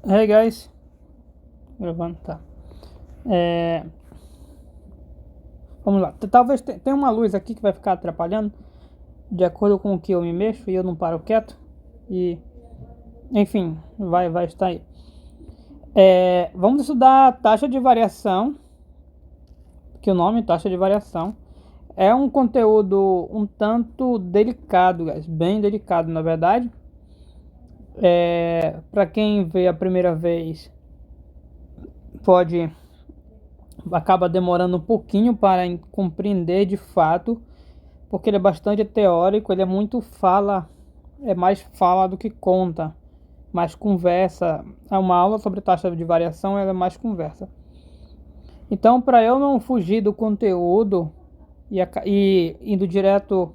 Hey guys, gravando, tá. É, Vamos lá. Talvez tenha uma luz aqui que vai ficar atrapalhando, de acordo com o que eu me mexo e eu não paro quieto. E, enfim, vai estar aí. Vamos estudar a taxa de variação, que o nome taxa de variação é um conteúdo um tanto delicado, guys, bem delicado na verdade. Para quem vê a primeira vez, pode acaba demorando um pouquinho para compreender de fato, porque ele é bastante teórico, ele é muito fala, é mais fala do que conta, mais conversa. É uma aula sobre taxa de variação, ela é mais conversa. Então, para eu não fugir do conteúdo e indo direto,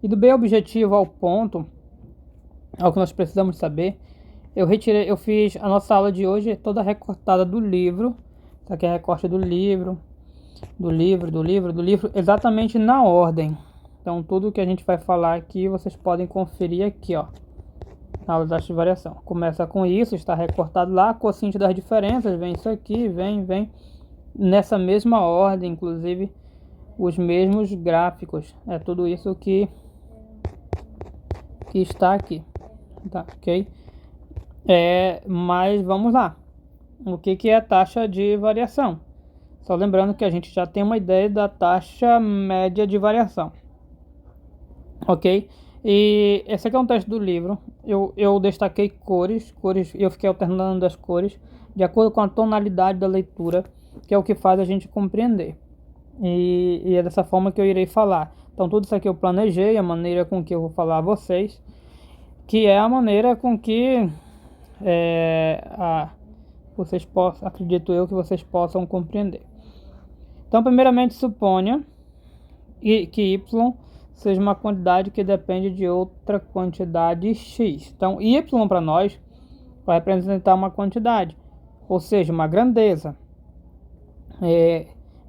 indo bem objetivo ao ponto, ao que nós precisamos saber, eu fiz a nossa aula de hoje toda recortada do livro. Isso aqui é recorte do livro, exatamente na ordem. Então tudo que a gente vai falar aqui, vocês podem conferir aqui, ó. Na aula de taxa de variação. Começa com isso, está recortado lá, quociente das diferenças, vem isso aqui, vem. Nessa mesma ordem, inclusive, os mesmos gráficos. É tudo isso que está aqui. Tá, ok? Mas vamos lá. O que é a taxa de variação? Só lembrando que a gente já tem uma ideia da taxa média de variação. Ok? E esse aqui é um teste do livro. Eu destaquei cores, eu fiquei alternando as cores de acordo com a tonalidade da leitura, que é o que faz a gente compreender. E é dessa forma que eu irei falar. Então tudo isso aqui eu planejei, a maneira com que eu vou falar a vocês, que é a maneira com que vocês possam, acredito eu, que vocês possam compreender. Então, primeiramente, suponha que y seja uma quantidade que depende de outra quantidade x. Então, y para nós vai representar uma quantidade, ou seja, uma grandeza.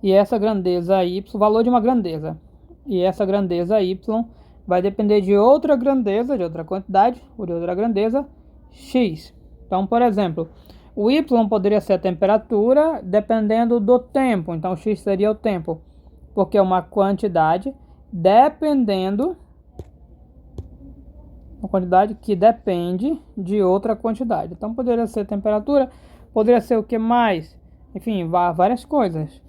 E essa grandeza y, valor de uma grandeza, e essa grandeza y vai depender de outra grandeza, de outra quantidade, ou de outra grandeza, x. Então, por exemplo, o y poderia ser a temperatura dependendo do tempo. Então, x seria o tempo, porque é uma quantidade dependendo, uma quantidade que depende de outra quantidade. Então, poderia ser temperatura, poderia ser o que mais? Enfim, várias coisas.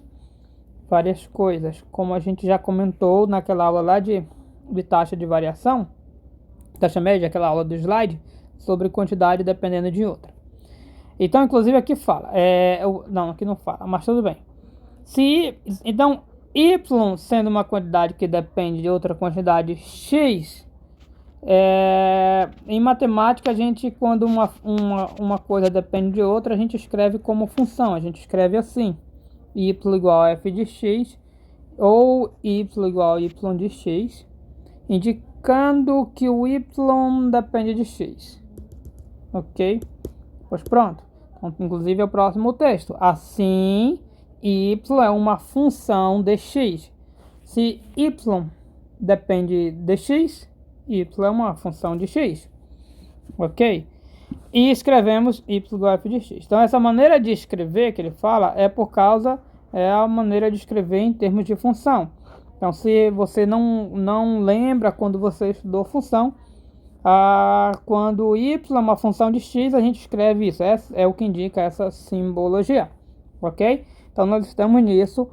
Várias coisas, como a gente já comentou naquela aula lá de taxa de variação, taxa média, aquela aula do slide, sobre quantidade dependendo de outra. Então, inclusive aqui fala, não, aqui não fala, mas tudo bem. Então, y sendo uma quantidade que depende de outra quantidade x, em matemática a gente, quando uma coisa depende de outra, a gente escreve como função, a gente escreve assim, y igual a f de x, ou y igual a y de x, indicando que o y depende de x. Ok? Pois pronto. Então, inclusive é o próximo texto. Assim, y é uma função de x. Se y depende de x, y é uma função de x. Ok? E escrevemos y igual a f de x. Então, essa maneira de escrever que ele fala é a maneira de escrever em termos de função. Então, se você não lembra quando você estudou função, quando y é uma função de x, a gente escreve isso. É o que indica essa simbologia. Ok? Então, nós estamos nisso.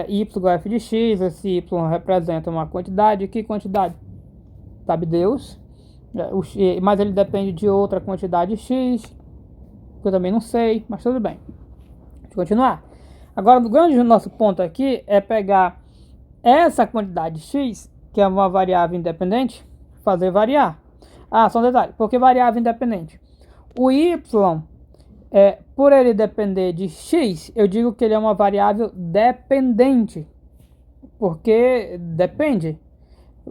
Y igual a f de x. Esse y representa uma quantidade. Que quantidade? Sabe Deus. Mas ele depende de outra quantidade x, que eu também não sei, mas tudo bem. Deixa eu continuar. Agora, o grande nosso ponto aqui é pegar essa quantidade x, que é uma variável independente, fazer variar. Só um detalhe, por que variável independente? O y, por ele depender de x, eu digo que ele é uma variável dependente, porque depende.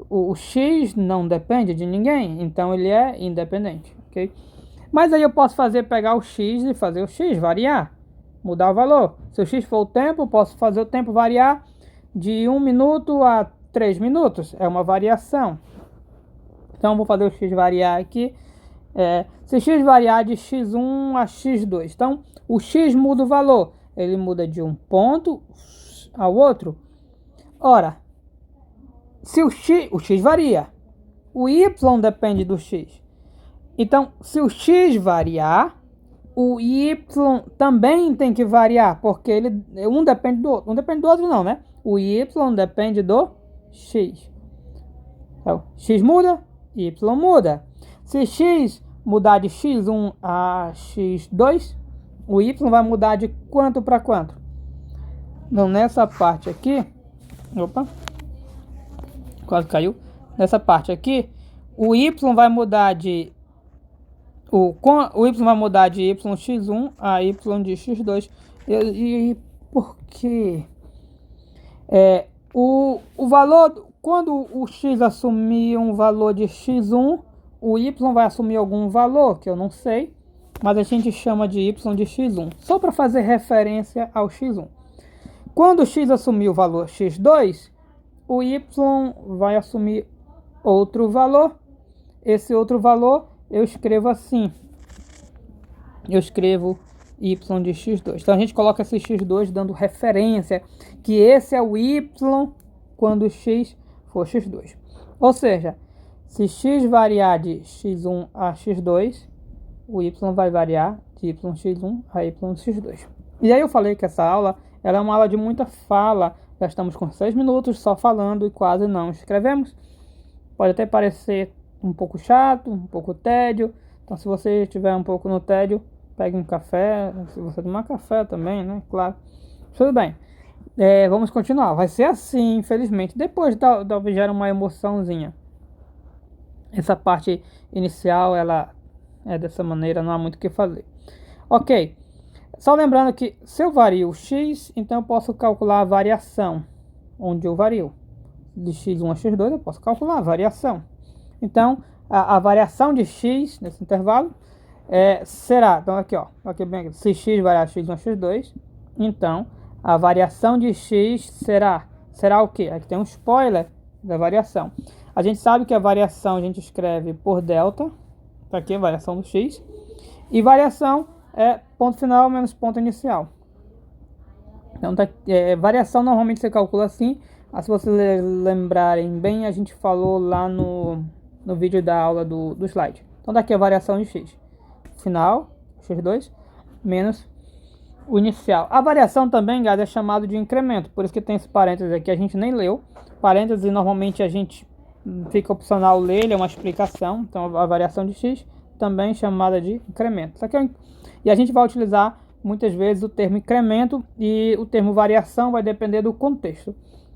O x não depende de ninguém, então ele é independente, ok? Mas aí eu posso pegar o x e fazer o x variar, mudar o valor. Se o x for o tempo, eu posso fazer o tempo variar de 1 minuto a 3 minutos, é uma variação. Então vou fazer o x variar aqui Se x variar de x1 a x2, então o x muda o valor, ele muda de um ponto ao outro. Ora, se o x varia, o y depende do x. Então, se o x variar, o y também tem que variar, porque um depende do outro. Um depende do outro não, né? O y depende do x. Então, x muda, y muda. Se x mudar de x1 a x2, o y vai mudar de quanto para quanto? Então, nessa parte aqui, opa, quase caiu. Nessa parte aqui, o y vai mudar de y vai mudar de yx1 a y de x2. E por quê? O valor, quando o x assumir um valor de x1, o y vai assumir algum valor, que eu não sei, mas a gente chama de y de x1, só para fazer referência ao x1. Quando o x assumir o valor x2, o y vai assumir outro valor. Esse outro valor eu escrevo assim. Eu escrevo y de x2. Então a gente coloca esse x2 dando referência que esse é o y quando x for x2. Ou seja, se x variar de x1 a x2, o y vai variar de yx1 a yx2. E aí eu falei que essa aula ela é uma aula de muita fala. Já estamos com 6 minutos só falando e quase não escrevemos. Pode até parecer um pouco chato, um pouco tédio. Então se você estiver um pouco no tédio, pegue um café. Se você tomar café também, né? Claro. Tudo bem. Vamos continuar. Vai ser assim, infelizmente. Depois talvez gere uma emoçãozinha. Essa parte inicial, ela é dessa maneira, não há muito o que fazer. Ok. Só lembrando que se eu vario o x, então eu posso calcular a variação. Onde eu vario. De x1 a x2, eu posso calcular a variação. Então, a variação de x nesse intervalo será... Então, aqui, ó. Aqui bem, se x variar de x1 a x2, então... a variação de x será o quê? Aqui tem um spoiler da variação. A gente sabe que a variação a gente escreve por delta. Tá aqui a variação do x. E variação é ponto final menos ponto inicial. Então, variação normalmente você calcula assim. Se vocês lembrarem bem, a gente falou lá no vídeo da aula do slide. Então, daqui a variação de x. Final, x2, menos o inicial. A variação também, galera, é chamado de incremento. Por isso que tem esse parênteses aqui, a gente nem leu. Parênteses, normalmente a gente fica opcional ler, ele é uma explicação. Então, a variação de x também chamada de incremento. E a gente vai utilizar muitas vezes o termo incremento e o termo variação vai depender do contexto.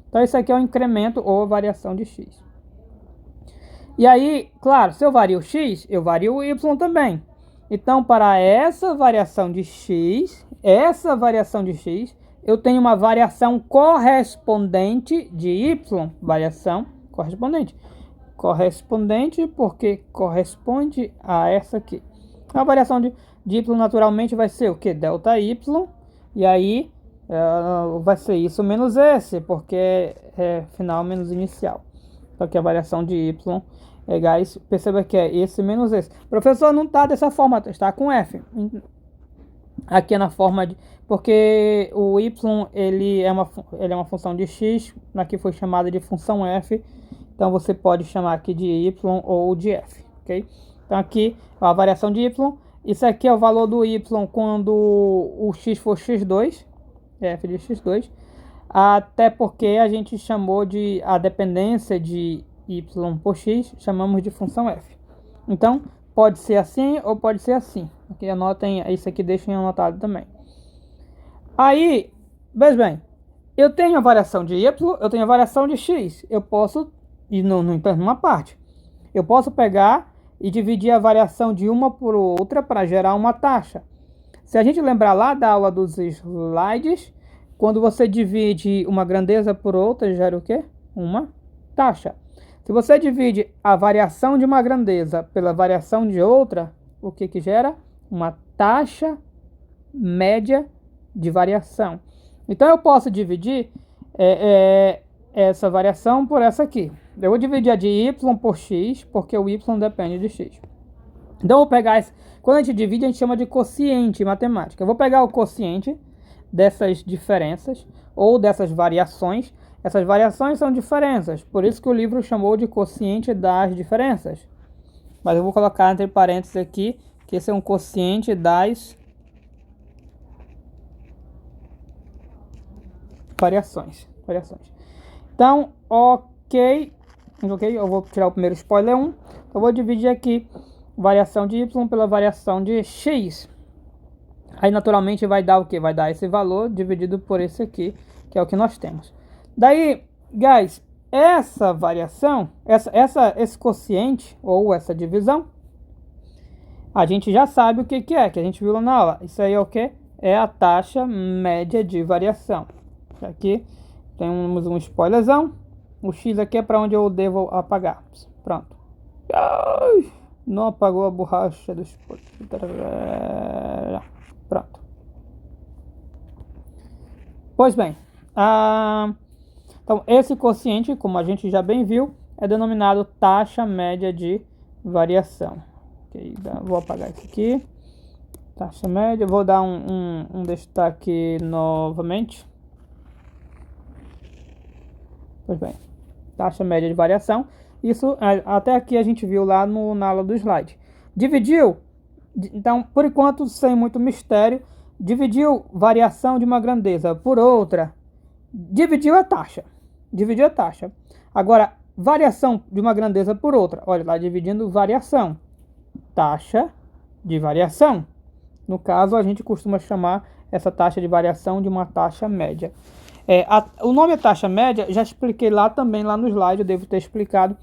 Então, isso aqui é o incremento ou variação de x. E aí, claro, se eu vario o x, eu vario o y também. Então, para essa variação de x, eu tenho uma variação correspondente de y. Variação correspondente. Correspondente porque corresponde a essa aqui. A variação de y naturalmente vai ser o que? Delta y. E aí vai ser isso menos esse, porque é final menos inicial. Então aqui a variação de y é igual, perceba que é esse menos esse. Professor, não está dessa forma, está com f. Aqui é na forma de... porque o y ele é uma função de x, aqui foi chamada de função f. Então você pode chamar aqui de y ou de f, ok? Então aqui a variação de y. Isso aqui é o valor do y quando o x for x2, f de x2. Até porque a gente chamou de a dependência de y por x, chamamos de função f. Então, pode ser assim ou pode ser assim. Aqui anotem, isso aqui deixem anotado também. Aí, veja bem, eu tenho a variação de y, eu tenho a variação de x. Eu posso, e numa parte, eu posso pegar e dividir a variação de uma por outra para gerar uma taxa. Se a gente lembrar lá da aula dos slides, quando você divide uma grandeza por outra, gera o quê? Uma taxa. Se você divide a variação de uma grandeza pela variação de outra, o que gera? Uma taxa média de variação. Então eu posso dividir essa variação por essa aqui. Eu vou dividir a de y por x, porque o y depende de x. Então eu vou pegar esse, quando a gente divide a gente chama de quociente em matemática. Eu vou pegar o quociente dessas diferenças ou dessas variações. Essas variações são diferenças, por isso que o livro chamou de quociente das diferenças. Mas eu vou colocar entre parênteses aqui que esse é um quociente das variações. Então, ok, eu vou tirar o primeiro spoiler 1. Eu vou dividir aqui variação de y pela variação de x. Aí naturalmente vai dar o que? Vai dar esse valor dividido por esse aqui, que é o que nós temos. Daí, guys, essa variação, esse quociente ou essa divisão, a gente já sabe o que que a gente viu lá na aula. Isso aí é o que? É a taxa média de variação. Aqui temos um spoilerzão. O x aqui é para onde eu devo apagar. Pronto. Ai, não apagou a borracha do spoiler. Pronto. Pois bem, então esse quociente, como a gente já bem viu, é denominado taxa média de variação. Okay, vou apagar isso aqui. Taxa média, vou dar um destaque novamente. Pois bem, taxa média de variação. Isso até aqui a gente viu lá na aula do slide. Dividiu, então por enquanto sem muito mistério, dividiu variação de uma grandeza por outra, dividiu a taxa. Agora, variação de uma grandeza por outra, olha lá, dividindo variação, taxa de variação. No caso, a gente costuma chamar essa taxa de variação de uma taxa média. O nome é taxa média, já expliquei lá também, lá no slide, eu devo ter explicado.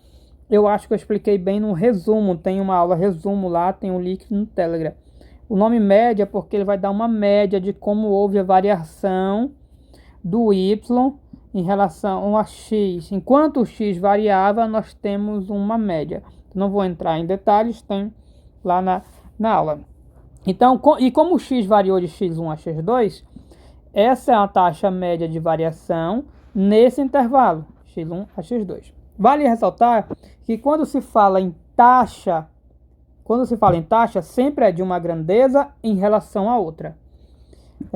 Eu acho que eu expliquei bem no resumo, tem uma aula resumo lá, tem um link no Telegram. O nome média porque ele vai dar uma média de como houve a variação do y em relação a x. Enquanto o x variava, nós temos uma média. Não vou entrar em detalhes, tem lá na aula. Então, e como o x variou de x1 a x2, essa é a taxa média de variação nesse intervalo, x1 a x2. Vale ressaltar que quando se fala em taxa, sempre é de uma grandeza em relação a outra.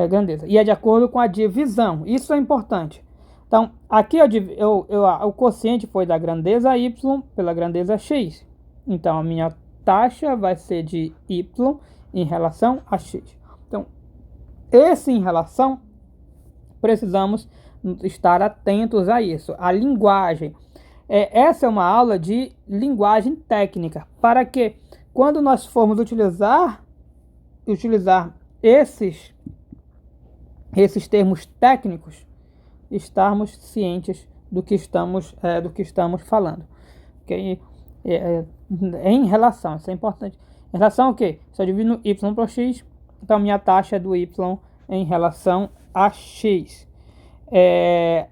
Grandeza. E é de acordo com a divisão. Isso é importante. Então, aqui o quociente foi da grandeza y pela grandeza x. Então, a minha taxa vai ser de y em relação a x. Então, esse em relação, precisamos estar atentos a isso. A linguagem. Essa é uma aula de linguagem técnica, para que quando nós formos utilizar esses termos técnicos, estarmos cientes do que estamos falando. Okay? Em relação, isso é importante. Em relação ao quê? Se eu divido y para x, então minha taxa é do y em relação a x.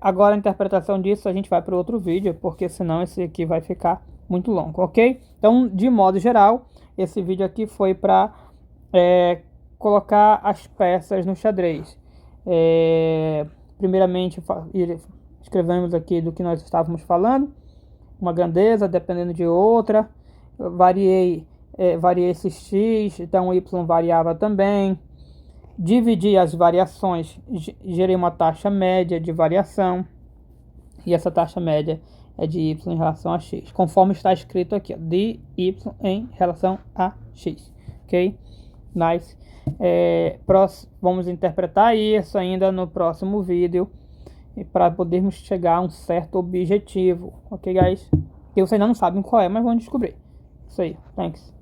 Agora a interpretação disso a gente vai para outro vídeo, porque senão esse aqui vai ficar muito longo, ok? Então, de modo geral, esse vídeo aqui foi para colocar as peças no xadrez. Primeiramente, escrevemos aqui do que nós estávamos falando, uma grandeza dependendo de outra, variei esse x, então o y variava também. Dividi as variações, gerei uma taxa média de variação, e essa taxa média é de y em relação a x, conforme está escrito aqui, ó, de y em relação a x, ok? Nice. Vamos interpretar isso ainda no próximo vídeo, para podermos chegar a um certo objetivo, ok, guys? Que vocês ainda não sabem qual é, mas vão descobrir. Isso aí, thanks.